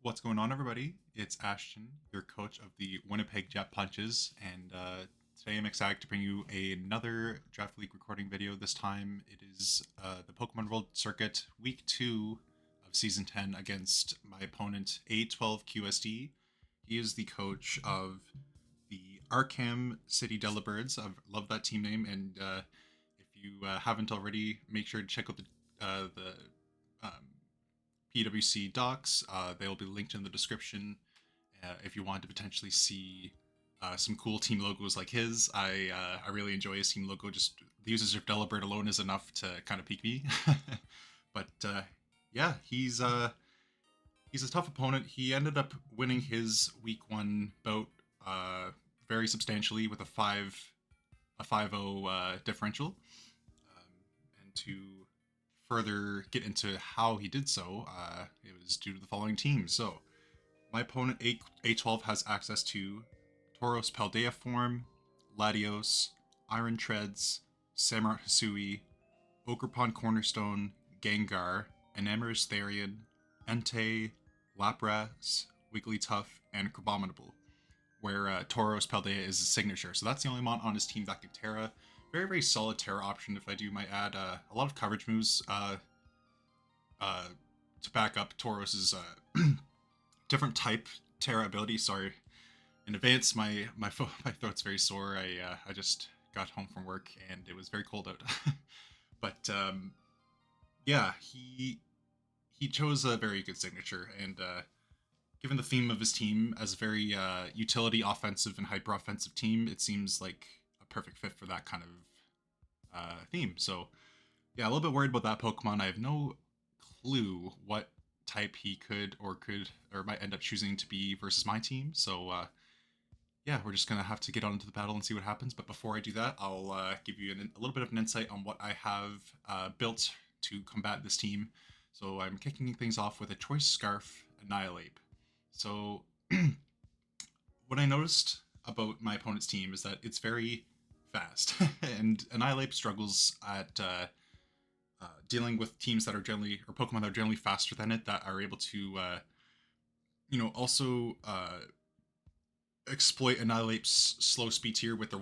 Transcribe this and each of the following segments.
What's going on, everybody? It's Ashton, your coach of the Winnipeg Jet Punches, and today I'm excited to bring you another Draft League recording video. This time it is the Pokemon World Circuit Week 2 of Season 10 against my opponent, a12qsd. He is the coach of the Arkham City Delibirds. I love that team name, and if you haven't already, make sure to check out the um, PWC docs. They'll be linked in the description if you want to potentially see some cool team logos like his. I really enjoy his team logo. Just the usage of Delibird alone is enough to kind of pique me. But yeah, he's a tough opponent. He ended up winning his week one bout very substantially with a 5-0 differential. And to further get into how he did so, it was due to the following teams. So, my opponent A12 has access to Tauros Paldea form, Latios, Iron Treads, Samart Hisui, Ogerpon Cornerstone, Gengar, Enamorous Therian, Entei, Lapras, Wigglytuff, and Crabominable, where Tauros Paldea is his signature. So that's the only mon on his team that can Terra. Very, very solid Terra option, if I do might add. A lot of coverage moves uh, to back up Tauros's different type Terra ability. Sorry, in advance, my throat's very sore. I just got home from work and it was very cold out. But yeah, he chose a very good signature, and given the theme of his team as a very utility offensive and hyper offensive team, it seems like a perfect fit for that kind of theme. So yeah, a little bit worried about that Pokemon. I have no clue what type he could or might end up choosing to be versus my team. So yeah, we're just gonna have to get on into the battle and see what happens. But before I do that, I'll give you a little bit of an insight on what I have built to combat this team. So I'm kicking things off with a Choice Scarf Annihilate. So what I noticed about my opponent's team is that it's very fast, and Annihilate struggles at dealing with teams that are generally, or Pokemon that are generally faster than it, that are able to, also exploit Annihilate's slow speed tier with their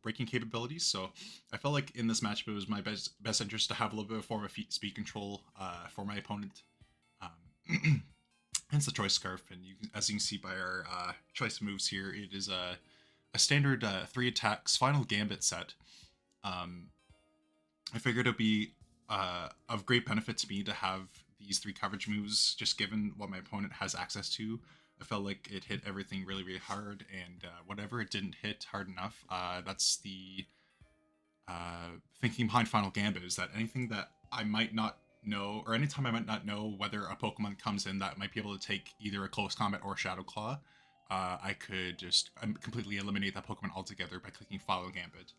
breaking capabilities. So I felt like in this matchup it was my best interest to have a little bit of form of speed control for my opponent. Hence the Choice Scarf, and as you can see by our choice of moves here, it is a standard 3 attacks Final Gambit set. I figured it'd be of great benefit to me to have these 3 coverage moves, just given what my opponent has access to. I felt like it hit everything really, really hard, and whatever it didn't hit hard enough, that's the thinking behind Final Gambit, is that anything that I might not know, or anytime I might not know whether a Pokemon comes in that might be able to take either a Close Combat or Shadow Claw, I could just completely eliminate that Pokemon altogether by clicking Final Gambit.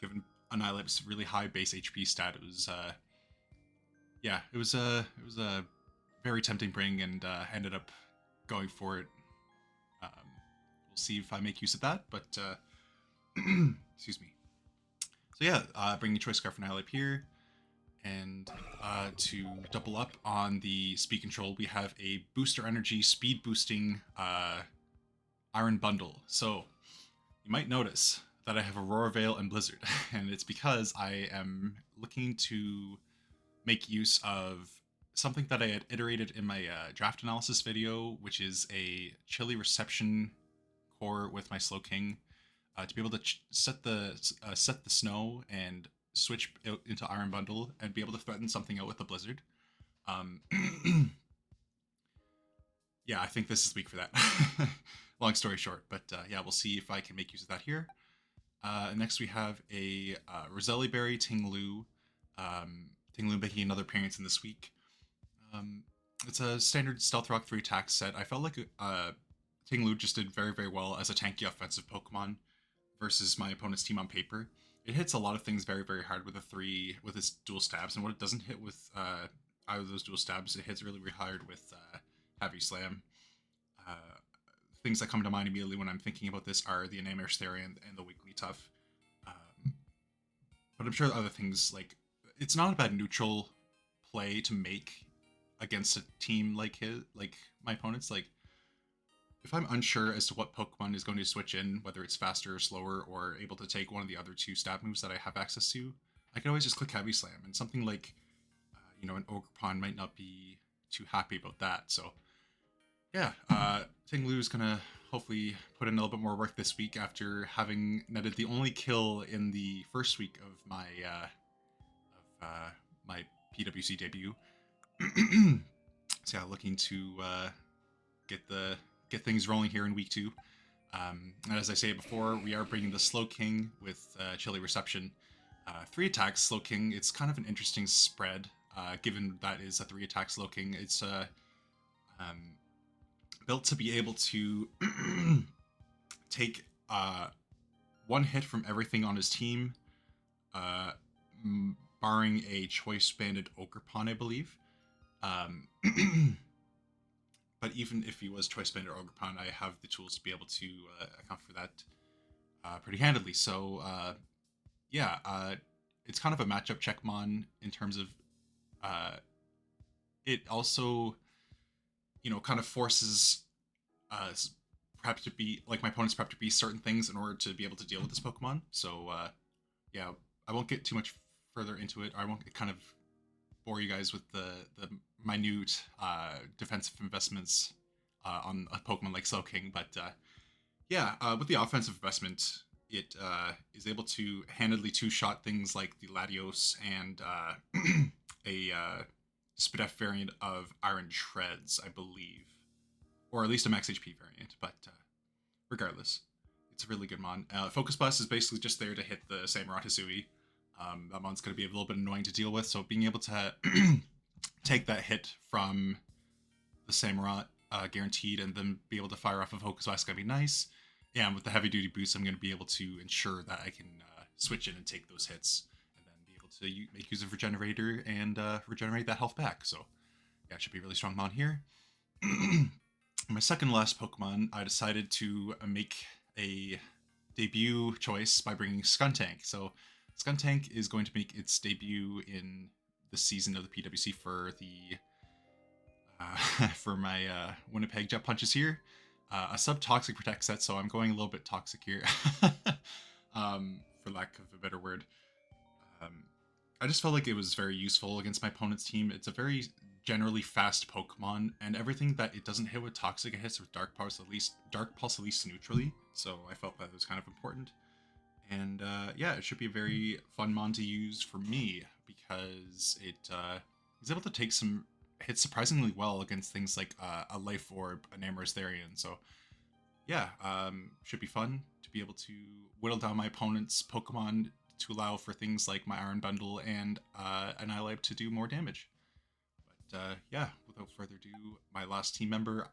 Given Annihilate's really high base HP stat, it was yeah, it was a very tempting bring, and ended up going for it. We'll see if I make use of that, but excuse me. So yeah, bringing Choice Scarf Annihilate here, and to double up on the speed control, we have a Booster Energy speed boosting Iron Bundle. So you might notice that I have Aurora Veil and Blizzard, and it's because I am looking to make use of something that I had iterated in my draft analysis video, which is a Chilly Reception core with my Slowking, to be able to set the snow and switch out into Iron Bundle and be able to threaten something out with the Blizzard. Yeah, I think this is weak for that. Long story short, but yeah, we'll see if I can make use of that here. Next we have a Roselli Berry Tinglu. Tinglu making another appearance in this week. It's a standard Stealth Rock 3 attack set. I felt like Tinglu just did very, very well as a tanky offensive Pokemon versus my opponent's team on paper. It hits a lot of things very, very hard with with its dual stabs, and what it doesn't hit with either of those dual stabs, it hits really, really hard with Heavy Slam. Uh, Things that come to mind immediately when I'm thinking about this are the Enamorous Therian and the Wigglytuff. But I'm sure other things, like, it's not a bad neutral play to make against a team like my opponent's. Like, if I'm unsure as to what Pokemon is going to switch in, whether it's faster or slower, or able to take one of the other two stab moves that I have access to, I can always just click Heavy Slam, and something like, an Ogerpon might not be too happy about that. So, yeah, Ting Lu is gonna hopefully put in a little bit more work this week after having netted the only kill in the first week of my PWC debut. So yeah, looking to get things rolling here in week 2. And as I say before, we are bringing the Slow King with Chilly Reception. 3 attacks Slow King. It's kind of an interesting spread, given that is a 3 attack Slow King. It's built to be able to take 1 hit from everything on his team, barring a Choice Banded Ogerpon, I believe. But even if he was Choice Banded Ogerpon, I have the tools to be able to account for that pretty handily. So, it's kind of a matchup checkmon in terms of it also, kind of forces prep to be, like, my opponent's prep to be certain things in order to be able to deal with this Pokemon. So, yeah, I won't get too much further into it. I won't kind of bore you guys with the minute defensive investments on a Pokemon like Slowking, but with the offensive investment, it is able to handedly 2-shot things like the Latios and a Spadef variant of Iron Shreds, I believe, or at least a max HP variant. But regardless, it's a really good mon. Focus Blast is basically just there to hit the Samurott Hisui. That mon's going to be a little bit annoying to deal with, so being able to take that hit from the Samurott guaranteed and then be able to fire off of Focus Blast is going to be nice. Yeah, and with the heavy duty boost, I'm going to be able to ensure that I can switch in and take those hits, and then be able to make use of Regenerator and regenerate that health back. So yeah, it should be a really strong mon here. My second last Pokemon, I decided to make a debut choice by bringing Skuntank. So Skuntank is going to make its debut in the season of the PWC for the for my Winnipeg Jet Punches here. A sub-toxic protect set, so I'm going a little bit toxic here, for lack of a better word. I just felt like it was very useful against my opponent's team. It's a very generally fast Pokemon, and everything that it doesn't hit with toxic, it hits with Dark Pulse at least neutrally. So I felt that was kind of important. And it should be a very fun mon to use for me because it is able to take some hits surprisingly well against things like a Life Orb, an Amorous Therian. So yeah, should be fun to be able to whittle down my opponent's Pokemon to allow for things like my Iron Bundle and Annihilate to do more damage. But without further ado, my last team member,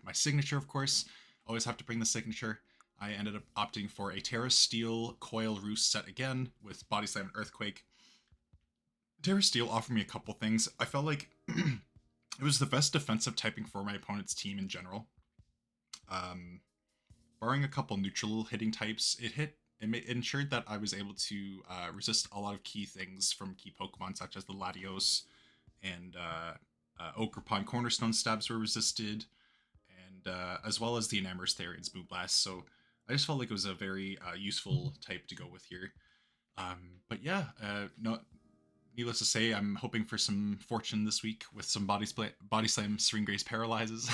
my signature, of course. Always have to bring the signature. I ended up opting for a Terra Steel Coil Roost set again with Body Slam and Earthquake. Terra Steel offered me a couple things. I felt like it was the best defensive typing for my opponent's team in general. Barring a couple neutral hitting types, it ensured that I was able to resist a lot of key things from key Pokemon, such as the Latios and Ogerpon Cornerstone stabs were resisted, and as well as the Enamorous Therian's Moonblast. So I just felt like it was a very useful type to go with here. Needless to say, I'm hoping for some fortune this week with some Body Slam Serene Grace Paralyzes.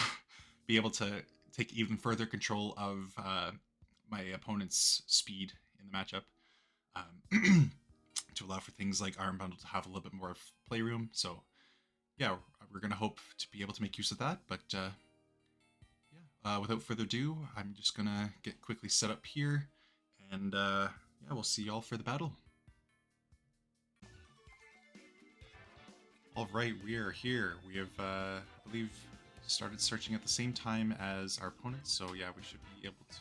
Be able to take even further control of my opponent's speed in the matchup. To allow for things like Iron Bundle to have a little bit more playroom. So yeah, we're going to hope to be able to make use of that. But without further ado, I'm just going to get quickly set up here. And we'll see y'all for the battle. Alright, we are here. We have, I believe, started searching at the same time as our opponents, so yeah, we should be able to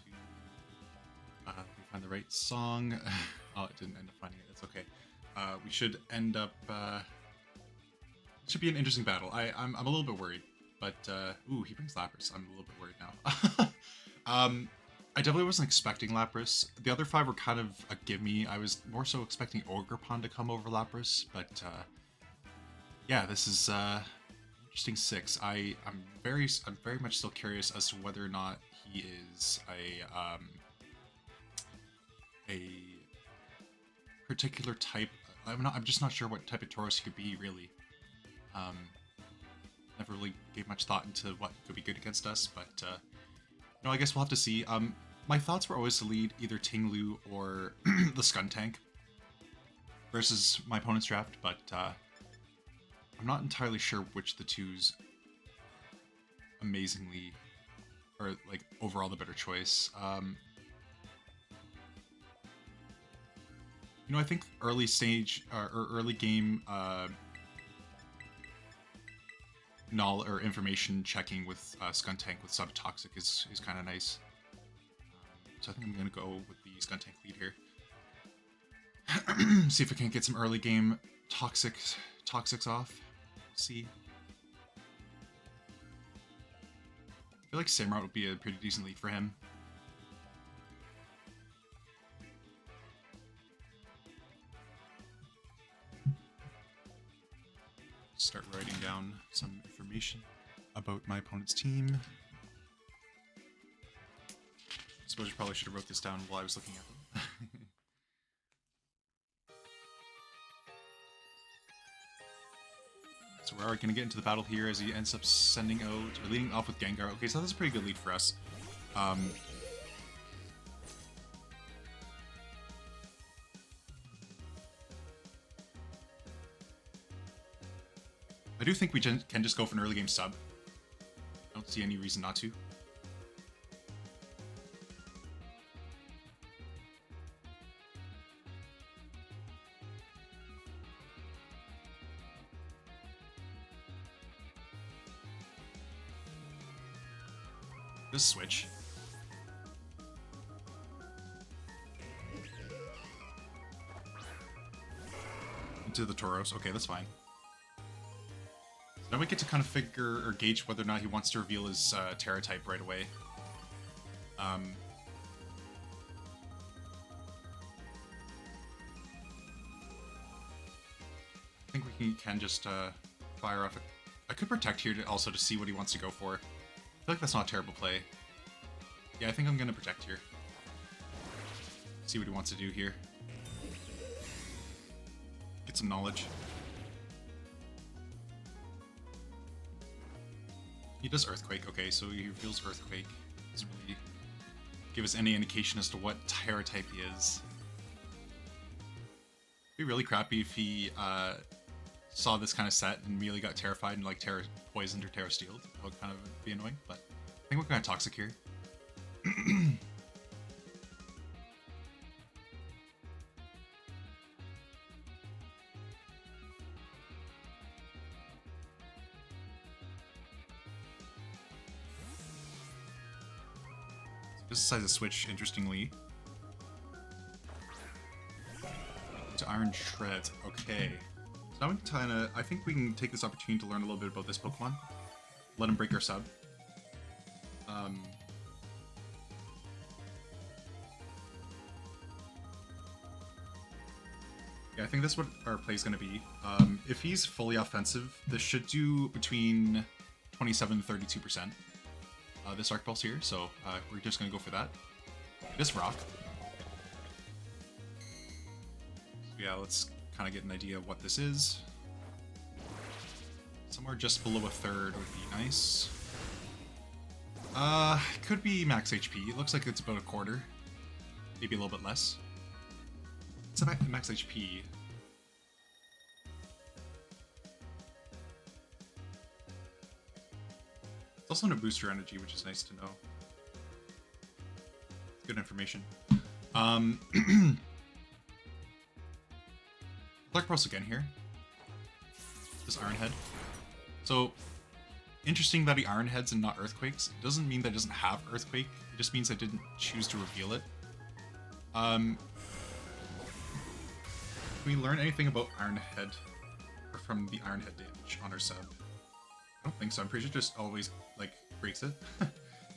let me find the right song. Oh, it didn't end up finding it, that's okay. We should end up, it should be an interesting battle. I'm a little bit worried, but, ooh, he brings Lapras. I'm a little bit worried now. I definitely wasn't expecting Lapras. The other 5 were kind of a gimme. I was more so expecting Ogerpon to come over Lapras, but, yeah, this is Interesting 6. I'm very much still curious as to whether or not he is a particular type. I'm just not sure what type of Tauros he could be, really. Never really gave much thought into what could be good against us, but no, I guess we'll have to see. My thoughts were always to lead either Tinglu or the Scun Tank versus my opponent's draft, but I'm not entirely sure which the two's amazingly, or like overall the better choice. You know, I think early stage or early game knowledge or information checking with Scun Tank with Subtoxic is kind of nice. So I think I'm gonna go with the Scun Tank lead here. See if I can't get some early game toxics off. See. I feel like Samurott would be a pretty decent lead for him. Start writing down some information about my opponent's team. I suppose you probably should have wrote this down while I was looking at them. So we're already going to get into the battle here as he ends up sending out, or leading off with Gengar. Okay, so that's a pretty good lead for us. I do think we can just go for an early game sub. I don't see any reason not to. Just switch. Into the Tauros. Okay, that's fine. Now we get to kind of figure or gauge whether or not he wants to reveal his Terra type right away. I think we can just fire off. I could protect here to see what he wants to go for. I feel like that's not a terrible play. Yeah, I think I'm gonna protect here. See what he wants to do here. Get some knowledge. He does Earthquake, okay, so he reveals Earthquake. Doesn't really give us any indication as to what Terra type he is. It'd be really crappy if he saw this kind of set and immediately got terrified and like Terra Poisoned or Terra Steeled. That would kind of be annoying, but I think we're kind of Toxic here. This decides to switch, interestingly, to Iron Shreds. Okay. So now we can kinda, I think we can take this opportunity to learn a little bit about this Pokemon. Let him break our sub. Yeah, I think that's what our play is going to be. If he's fully offensive, this should do between 27 to 32%. This Arc Pulse here, so we're just going to go for that. This Rock. So yeah, let's kind of get an idea of what this is. Somewhere just below a third would be nice. Could be max HP. It looks like it's about a quarter. Maybe a little bit less. It's a max HP. It's also in a booster energy, which is nice to know. Good information. Dark Pulse again here. This Iron Head. So, interesting that he Iron Heads and not Earthquakes. It doesn't mean that it doesn't have Earthquake. It just means I didn't choose to reveal it. Can we learn anything about Iron Head? Or from the Iron Head damage on our sub? I don't think so. I'm pretty sure it just always, like, breaks it.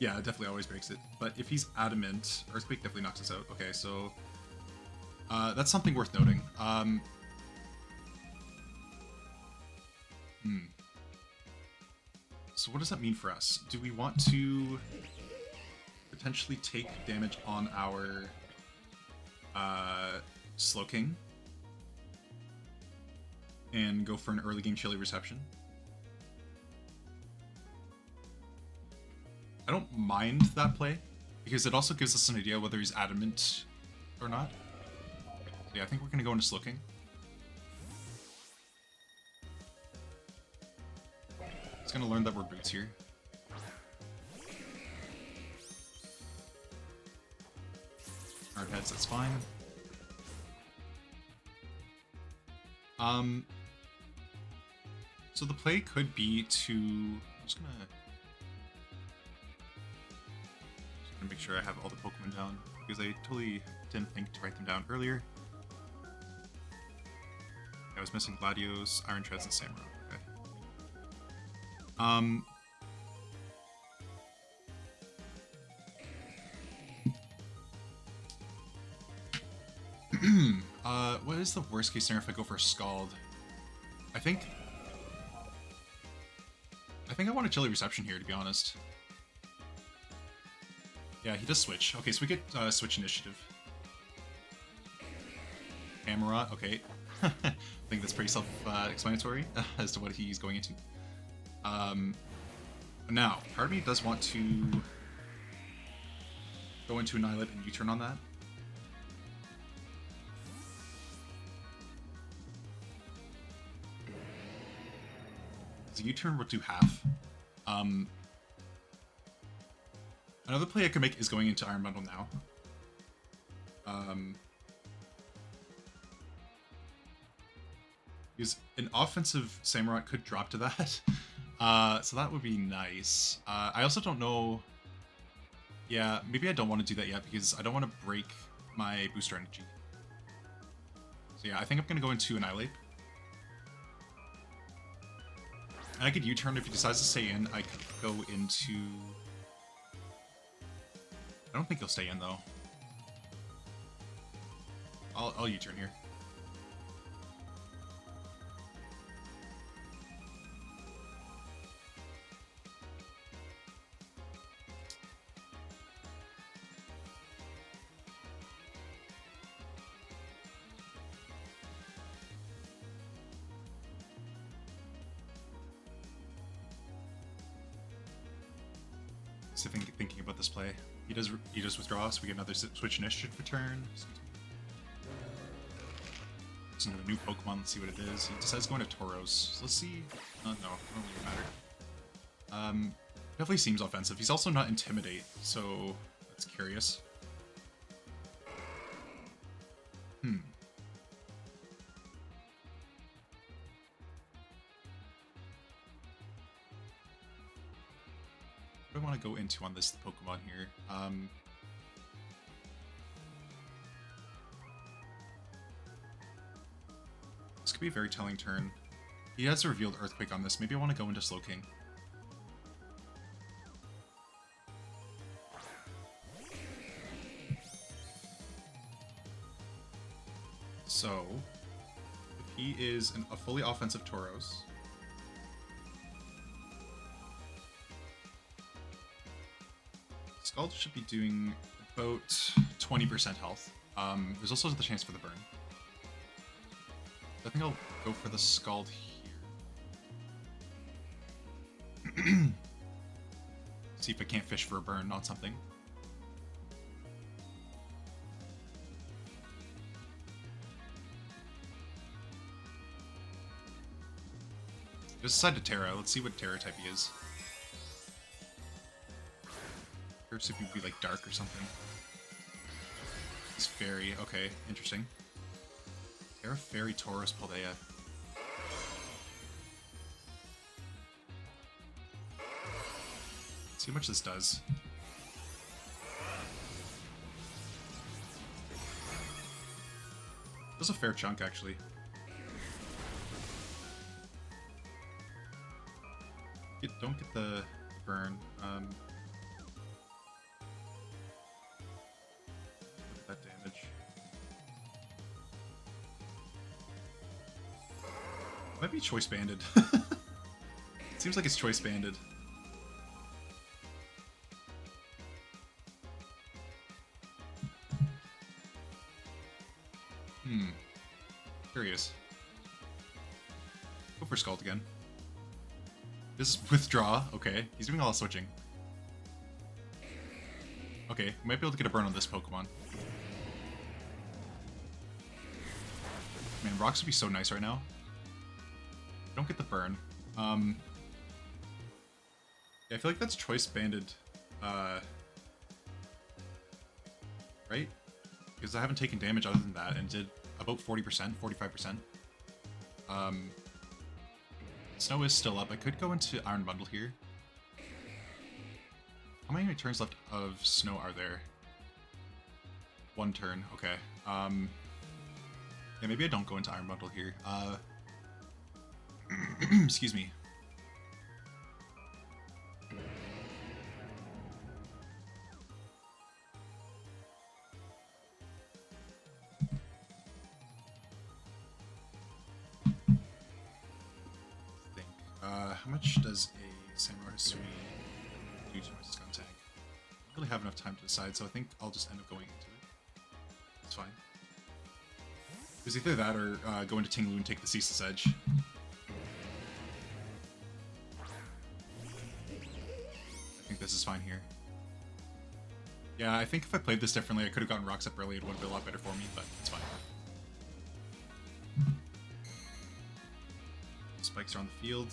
Yeah, it definitely always breaks it. But if he's Adamant, Earthquake definitely knocks us out. Okay, so... that's something worth noting. So what does that mean for us? Do we want to potentially take damage on our Slow King and go for an early game chilly reception? I don't mind that play because it also gives us an idea whether he's adamant or not. So yeah, I think we're gonna go into Slow King. He's gonna learn that we're boots here. Hard heads, that's fine. So the play could be to... I'm just gonna make sure I have all the Pokemon down, because I totally didn't think to write them down earlier. I was missing Gladios, Iron Treads, and Samurai. Okay. What is the worst case scenario if I go for a Scald? I think I want a chilly reception here, to be honest. Yeah, he does switch. Okay, so we get switch initiative. Camerot, okay. I think that's pretty self-explanatory as to what he's going into. Now, part of me does want to go into Annihilate and U-turn on that. So U-turn will do half. Another play I could make is going into Iron Bundle now. Because an offensive Samurai could drop to that. So that would be nice. I also don't know... Yeah, maybe I don't want to do that yet because I don't want to break my booster energy. So yeah, I think I'm going to go into Annihilate. And I could U-turn if he decides to stay in. I could go into... I don't think he'll stay in, though. I'll U-turn here. So thinking about this play, he does withdraw, so we get another switch initiative return. It's another new Pokemon. Let's see what it is. He decides going to Tauros. So let's see. No, it don't really matter. Definitely seems offensive. He's also not Intimidate, so that's curious. What do I want to go into on this Pokemon here? This could be a very telling turn. He has a revealed Earthquake on this. Maybe I want to go into Slow King. So, if he is a fully offensive Tauros, Scald should be doing about 20% health. There's also the chance for the burn. I think I'll go for the Scald here. See if I can't fish for a burn on something. Just decide to Terra. Let's see what Terra type he is. Or if he'd be like Dark or something. He's Fairy. Okay, interesting. Terra, Fairy, Tauros, Paldea. Let's see how much this does. That's a fair chunk, actually. Don't get the burn. Look at that damage. Might be choice banded. It seems like it's choice banded. Curious. Go for Scald again. This is withdraw. Okay, he's doing a lot of switching. Okay, we might be able to get a burn on this Pokemon. Man, rocks would be so nice right now. Don't get the burn. Yeah, I feel like that's choice banded. Right? Because I haven't taken damage other than that and did about 40%, 45%. Snow is still up. I could go into Iron Bundle here. How many turns left of Snow are there? 1 turn, okay. Yeah, maybe I don't go into Iron Bundle here. Excuse me. How much does a Samurai Sui do to my Scum tank? I don't really have enough time to decide, so I think I'll just end up going into it. It's fine. There's either that or go into Tinglu and take the Ceaseless Edge. I think this is fine here. Yeah, I think if I played this differently, I could have gotten rocks up early. It would have been a lot better for me, but it's fine. Spikes are on the field.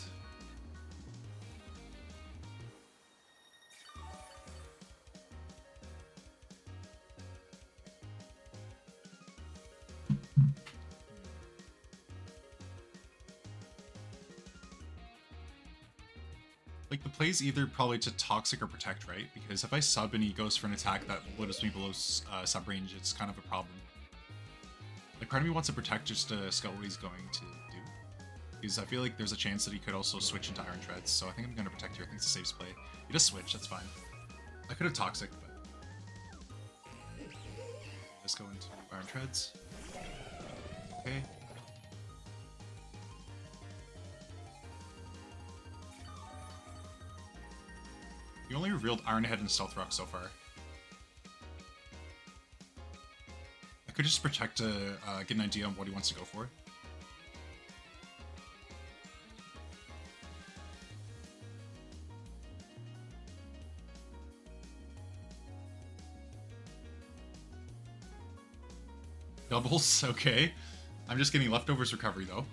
Like, the play's either probably to Toxic or Protect, right? Because if I sub and he goes for an attack that limits me below sub range, it's kind of a problem. Like, part of me wants to Protect just to scout what he's going to do. Because I feel like there's a chance that he could also switch into Iron Treads, so I think I'm going to Protect here. I think it's a safe play. He does switch, that's fine. I could have Toxic, but... Let's go into Iron Treads. Okay. You only revealed Iron Head and Stealth Rock so far. I could just Protect to get an idea on what he wants to go for. Doubles, okay. I'm just getting Leftovers recovery though.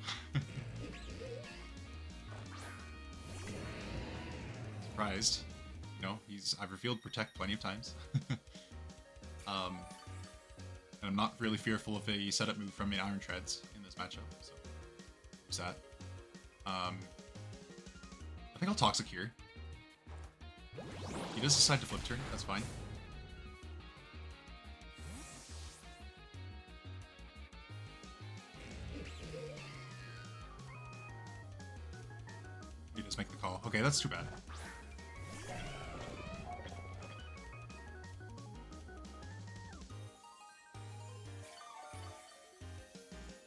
Surprised. You know, I've revealed Protect plenty of times. And I'm not really fearful of a setup move from an Iron Treads in this matchup, so there's that. I think I'll Toxic here. He does decide to flip turn, that's fine. He does make the call. Okay, that's too bad.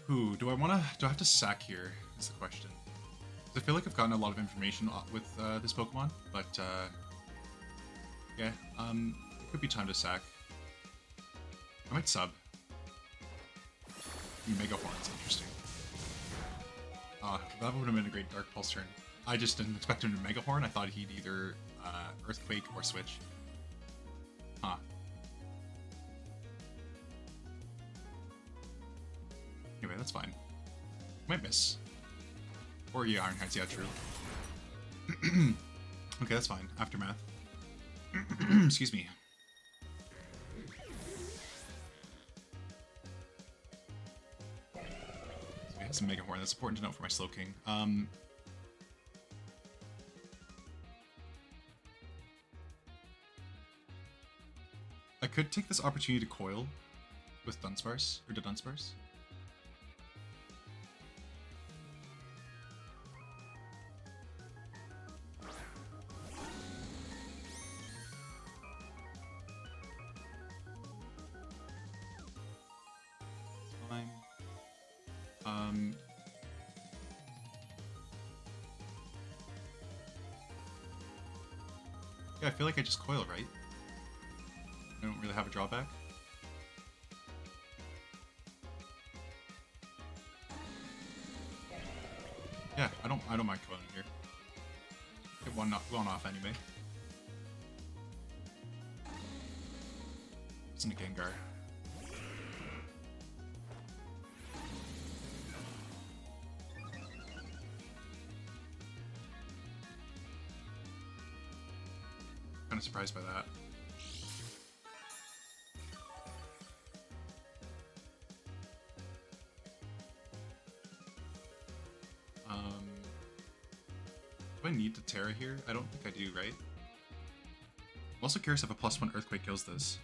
Ooh, do I have to sack here, is the question. I feel like I've gotten a lot of information with this Pokemon, but yeah, it could be time to sack. I might sub. Mega Horn's interesting. That would have been a great Dark Pulse turn. I just didn't expect him to Mega Horn. I thought he'd either Earthquake or Switch. Huh. Anyway, that's fine. Might miss. Or yeah, Iron Heads, yeah, true. Okay, that's fine. Aftermath. Excuse me. So we have some Mega Horn. That's important to note for my Slowking. I could take this opportunity to coil with Dunsparce, or to Dunsparce. Yeah, I feel like I just coil, right? I don't really have a drawback. I don't mind going here. Get one off anyway. Isn't a Gengar. Kind of surprised by that. Do I need to Terra here? I don't think I do, right? I'm also curious if a +1 Earthquake kills this.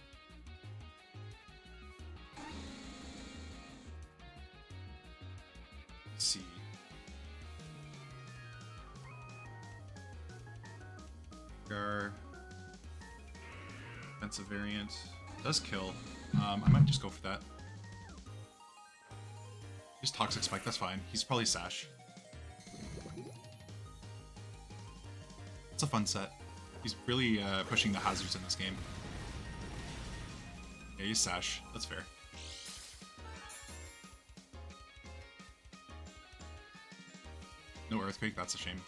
Let's see. Gar. Defensive variant. Does kill. I might just go for that. Just Toxic Spike, that's fine. He's probably Sash. It's a fun set. He's really pushing the hazards in this game. Yeah, he's Sash. That's fair. No Earthquake, that's a shame.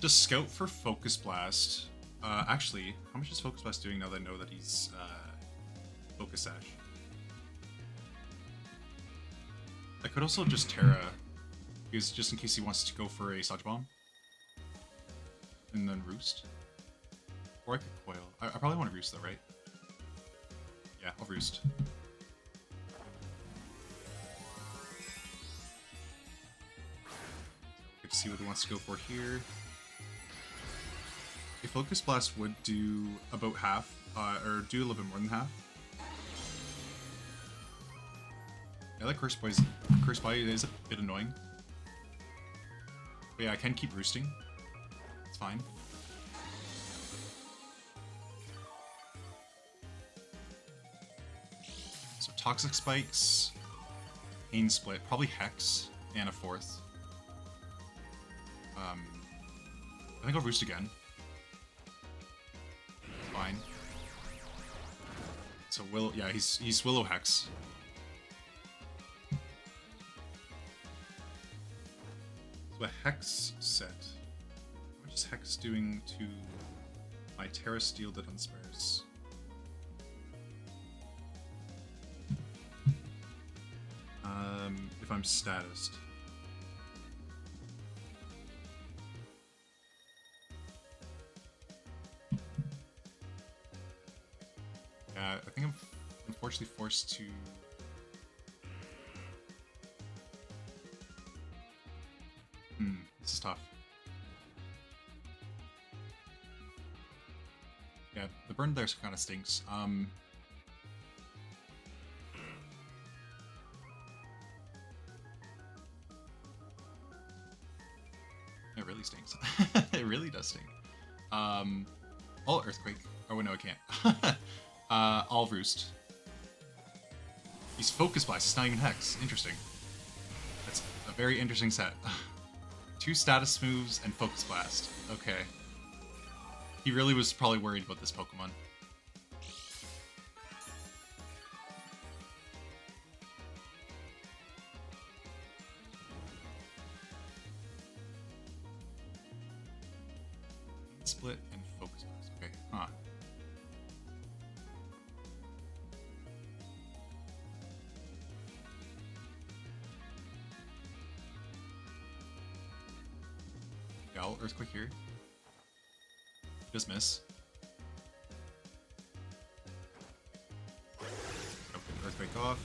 Just Scout for Focus Blast. Actually, how much is Focus Blast doing now that I know that he's Focus Sash? I could also just Terra, because just in case he wants to go for a Sludge Bomb. And then Roost. Or I could Coil. I probably want to Roost though, right? Yeah, I'll Roost. Let's see what he wants to go for here. A Focus Blast would do about half, or do a little bit more than half. Yeah, that Curse Bite is a bit annoying. But yeah, I can keep roosting. It's fine. So Toxic Spikes, Pain Split, probably Hex, and a 4th. I think I'll roost again. Fine. So yeah, he's Willow Hex. So a Hex set. What is Hex doing to my Terra Steel that unspares? If I'm statused. Yeah, I think I'm unfortunately forced to... This is tough. Yeah, the burn there kind of stinks. It really stinks. It really does stink. I'll Earthquake. Oh no, I can't. I'll Roost. He's Focus Blast, it's not even Hex. Interesting. That's a very interesting set. 2 status moves and Focus Blast. Okay. He really was probably worried about this Pokemon. Split and Focus Blast. Okay, huh. Yeah, I'll Earthquake here. Just miss. Okay, Earthquake off.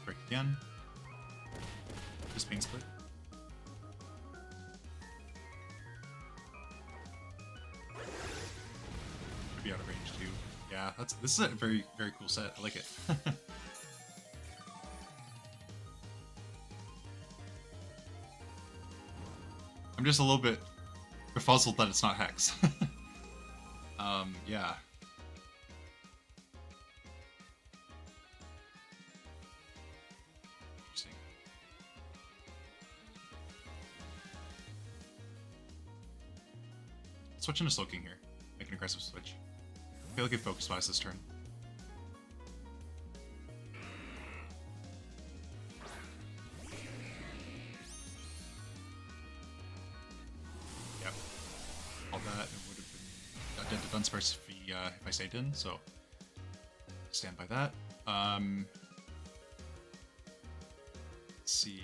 Break again. Just Pain Split. Could be out of range too. Yeah, this is a very, very cool set. I like it. I'm just a little bit befuzzled that it's not Hex. Yeah. switch into soaking here. Make an aggressive switch. I feel like it focus bias this turn. Yep. All that it would have been done sparse if I stayed in, so stand by that. Let's see.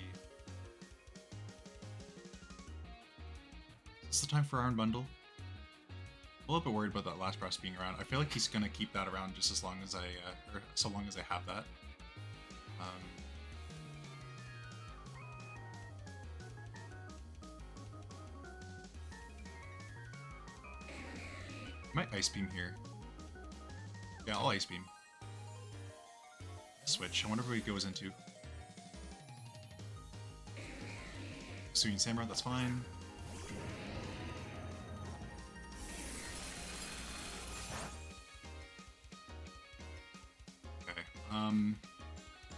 Is this the time for Iron Bundle? A little bit worried about that last press being around. I feel like he's gonna keep that around just as long as or so long as I have that. I might Ice Beam here. Yeah, I'll Ice Beam. Switch. I wonder what he goes into. Suing Samurai, that's fine. Okay.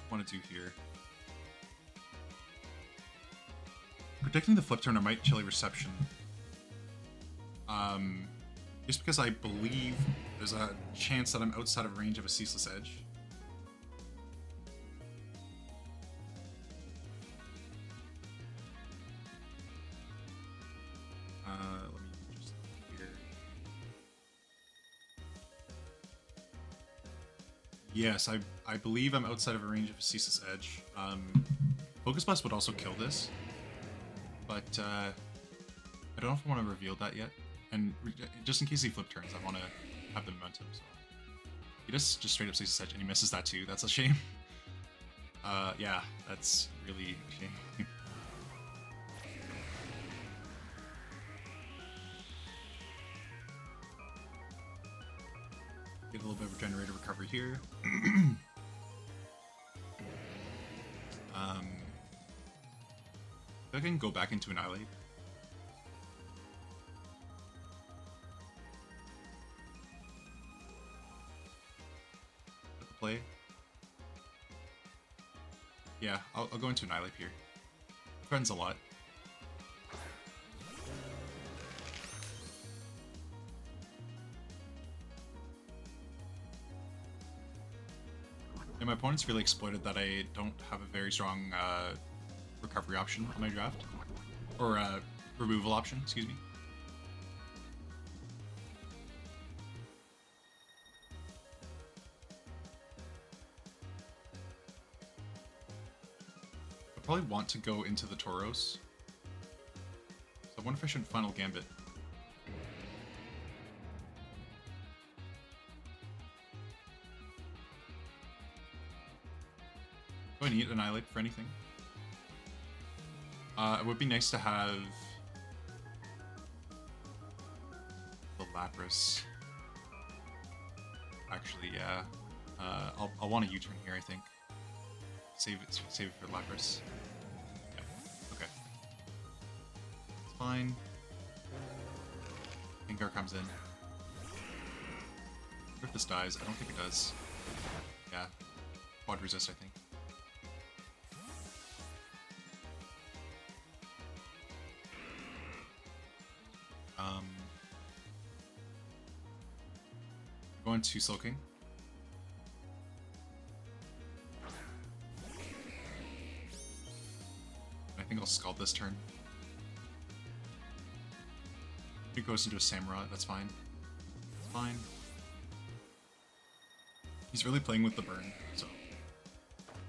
What to do here? Predicting the flip turn, I might Chilly Reception. Just because I believe there's a chance that I'm outside of range of a Ceaseless Edge. Let me just here. Yes, I believe I'm outside of a range of a Ceaseless Edge. Focus Blast would also kill this, but I don't know if I want to reveal that yet. And just in case he flip turns, I want to have the momentum. So he just straight up Ceaseless Edge and he misses that too. That's a shame. Yeah, that's really a shame. Get a little bit of Regenerator recovery here. I can go back into Annihilate. Play. Yeah, I'll go into Annihilate here. Threatens a lot. And my opponent's really exploited that I don't have a very strong recovery option on my draft. Or removal option, excuse me. I probably want to go into the Tauros. So I wonder if I should Final Gambit. Do I need Annihilate for anything? It would be nice to have the Lapras. Actually, yeah. I'll want a U-turn here, I think. Save it for Lapras. Yeah. Okay. It's fine. Gengar comes in. If this dies, I don't think it does. Yeah. Quad resist, I think. Going to Slowking. I think I'll Scald this turn. He goes into a Samurai, that's fine. It's fine. He's really playing with the burn, so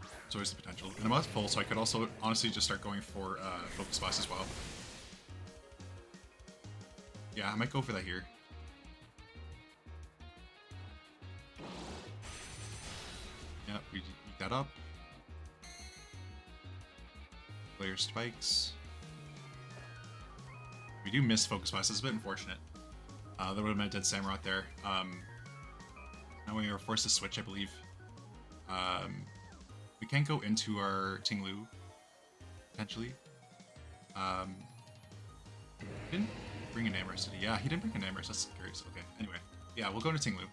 there's always the potential. And I'm at full, so I could also honestly just start going for Focus Blast as well. Yeah, I might go for that here. Yeah, we eat that up. Player spikes. We do miss Focus Blast. It's a bit unfortunate. That would have been a dead Samurai there. Now we are forced to switch, I believe. We can't go into our Tinglu, potentially. Didn't bring an Amorous, did he? Yeah, he didn't bring an Amorous. That's curious. Okay, anyway. Yeah, we'll go into Tinglu.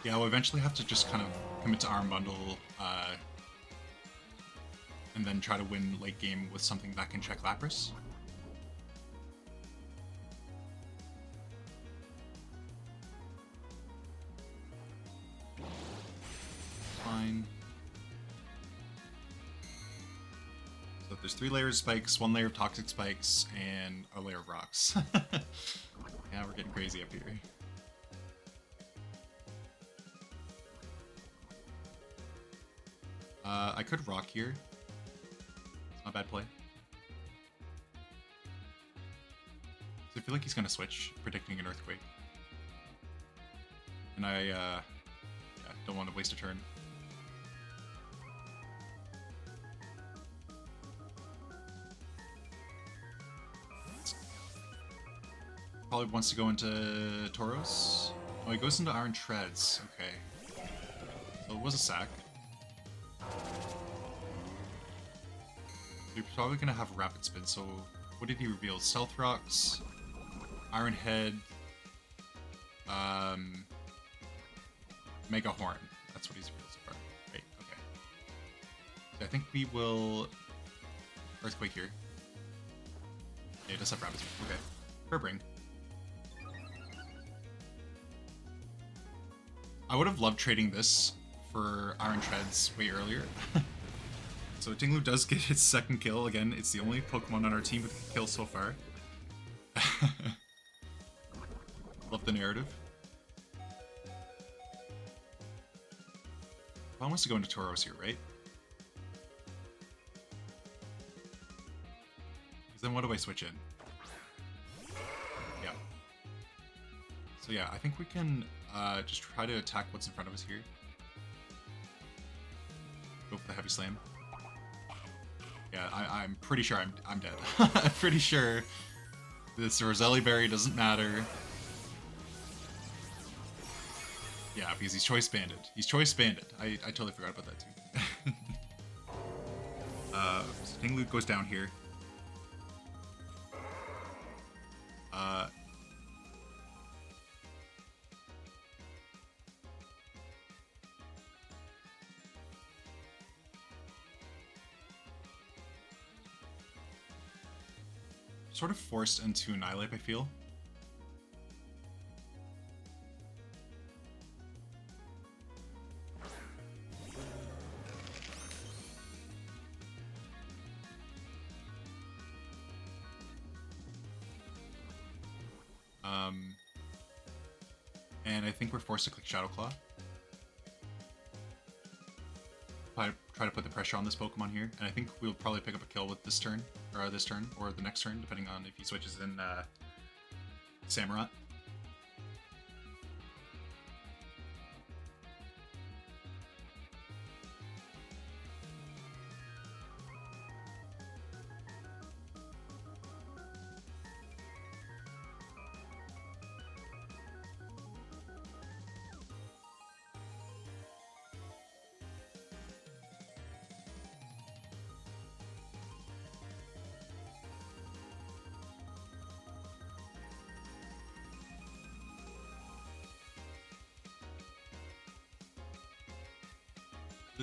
Yeah, we'll eventually have to just kind of commit to Arm Bundle and then try to win late game with something that can check Lapras. Fine. So there's 3 layers of spikes, 1 layer of toxic spikes, and a layer of rocks. Yeah, we're getting crazy up here. I could rock here. It's not a bad play. So I feel like he's gonna switch, predicting an earthquake. And I yeah, don't want to waste a turn. Probably wants to go into Tauros. Oh, he goes into Iron Treads. Okay. So it was a sack. You're probably gonna have Rapid Spin, so what did he reveal? Stealth Rocks, Iron Head, Mega Horn. That's what he's revealed so far. Right, okay. So I think we will Earthquake here. Yeah, it does have Rapid Spin. Okay. Burbring. I would have loved trading this for Iron Treads way earlier. So Tinglu does get its second kill. Again, it's the only Pokemon on our team with a kill so far. Love the narrative. Well, wants to go into Tauros here, right? Because then what do I switch in? Yeah. So yeah, I think we can just try to attack what's in front of us here. Go for the Heavy Slam. Yeah, I'm pretty sure I'm dead. I'm pretty sure this Roselli Berry doesn't matter. Yeah, because he's Choice Banded. He's Choice Banded. I totally forgot about that too. So Tinglu goes down here. Sort of forced into Annihilate, I feel. And I think we're forced to click Shadow Claw. Try to put the pressure on this Pokemon here, and I think we'll probably pick up a kill with this turn, or the next turn, depending on if he switches in Samurott.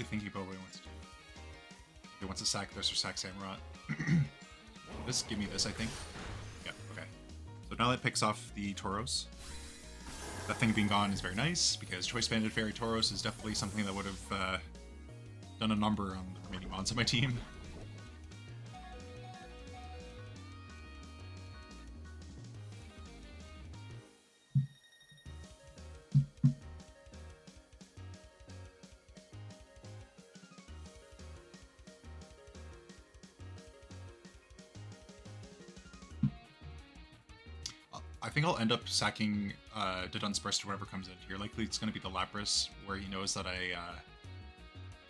Thinking about what he wants to do. He wants to sack this or sack Samurott. Just give me this, I think. Yeah, okay. So now that picks off the Tauros. That thing being gone is very nice, because Choice Banded Fairy Tauros is definitely something that would have done a number on the remaining mons on my team. I think I'll end up sacking Didon's Burst or whatever comes in here. Likely it's going to be the Lapras, where he knows that I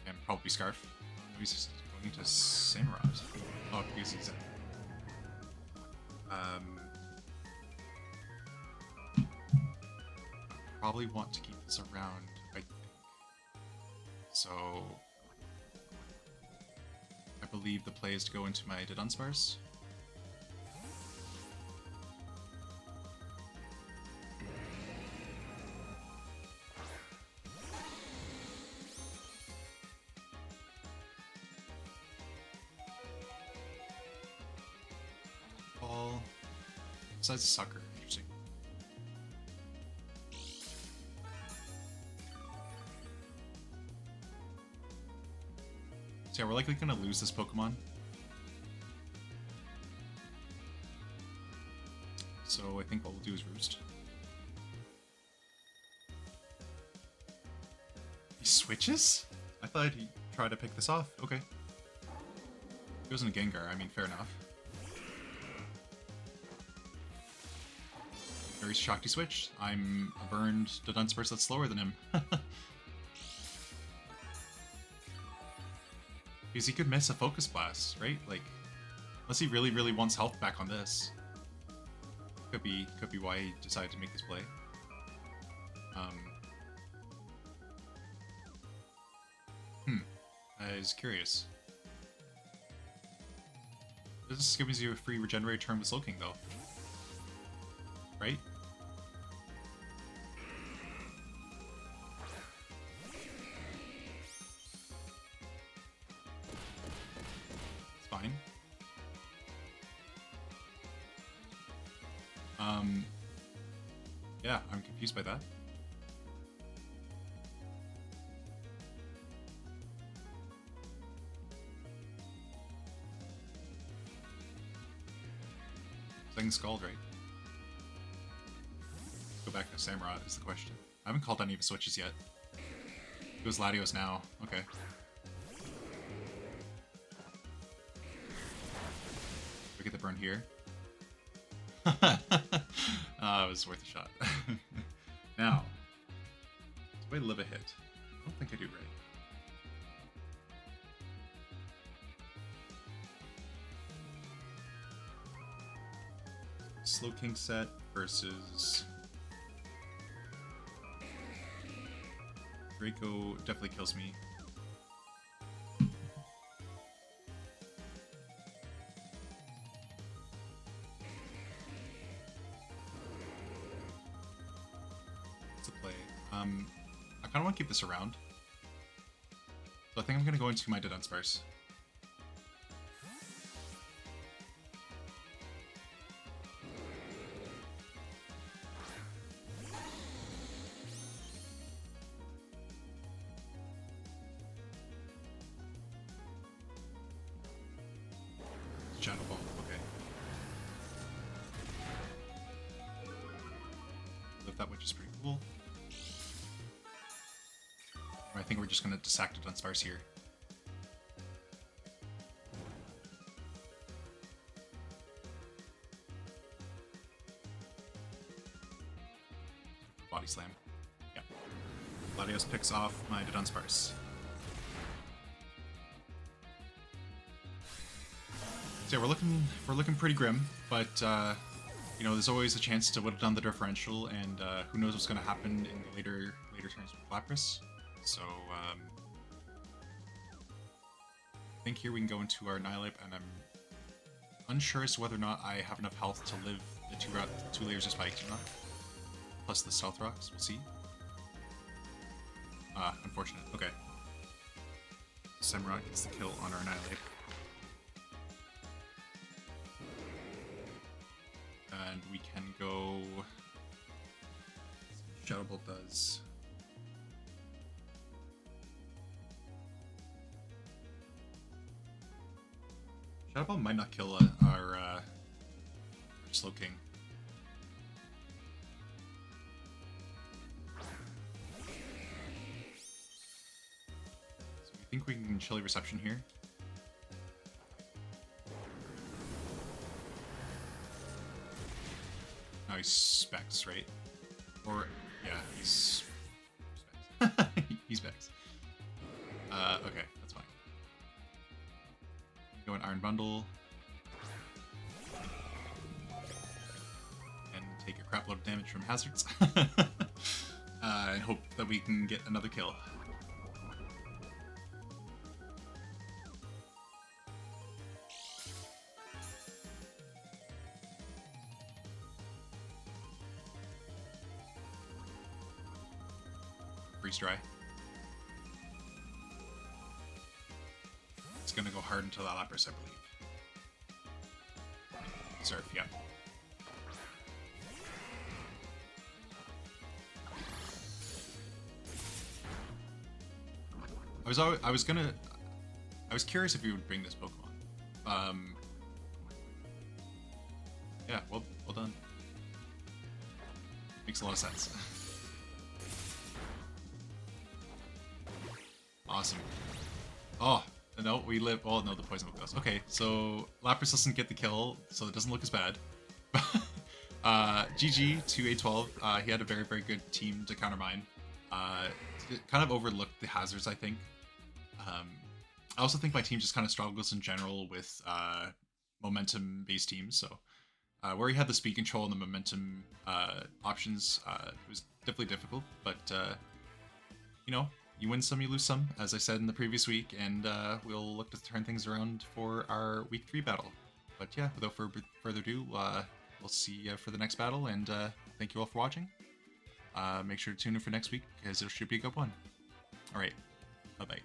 can probably Scarf. Oh, he's just going to Samurott. Oh, because he's in. Probably want to keep this around, I think. So I believe the play is to go into my Dunsparce. besides a sucker. Interesting. So yeah, we're likely gonna lose this Pokemon. So I think what we'll do is Roost. He switches? I thought he'd try to pick this off. Okay. He goes into Gengar. I mean, fair enough. Very shocked he switched. I'm a burned Dunsparce that's slower than him. Because he could miss a Focus Blast, right? Like, unless he really, really wants health back on this. Could be why he decided to make this play. I was curious. This gives you a free regenerate turn with Slowking, though. Right? It's fine. Yeah, I'm confused by that. Second Scald, right? Go back to Samurott is the question. I haven't called any of his switches yet. It goes Latios now. Okay. We get the burn here. It was worth a shot. Now, do I live a hit? I don't think I do, right? Slowking set versus Draco definitely kills me. It's a play. I kind of want to keep this around. So I think I'm going to go into my Dunsparce. Shadow Ball, okay. Lift that, which is pretty cool. I think we're just gonna dissect a Dunsparce here. Body Slam. Yeah. Latios picks off my Dunsparce. So yeah, we're looking pretty grim, but you know, there's always a chance to whittle down the differential, and who knows what's going to happen in the later turns with Lapras. So I think here we can go into our Annihilape, and I'm unsure as to whether or not I have enough health to live the two layers of spikes or not. Plus the Stealth Rocks, we'll see. Unfortunate. Okay. Samurott gets the kill on our Annihilape. And we can go... Shadow Bolt does... Shadow Ball might not kill our Slowking. So we think we can Chilly Reception here. Now he's Specs, right? Or, yeah, he's Specs. He's Specs. Okay, that's fine. Go in Iron Bundle. And take a crap load of damage from Hazards. And hope that we can get another kill. Freeze Dry. It's gonna go hard until that Lapras, I believe. Surf, yeah. I was curious if you would bring this Pokemon. Yeah, well done. Makes a lot of sense. Awesome. Oh, no, we live. Oh, no, the poison will goes. Okay, so Lapras doesn't get the kill, so it doesn't look as bad. GG to A12. He had a very, very good team to counter mine. Kind of overlooked the hazards, I think. I also think my team just kind of struggles in general with momentum-based teams. So where he had the speed control and the momentum options, it was definitely difficult. But you know, you win some, you lose some, as I said in the previous week, and we'll look to turn things around for our week 3 battle. But yeah, without further ado, we'll see you for the next battle, and thank you all for watching. Make sure to tune in for next week, because it should be a good one. Alright, bye-bye.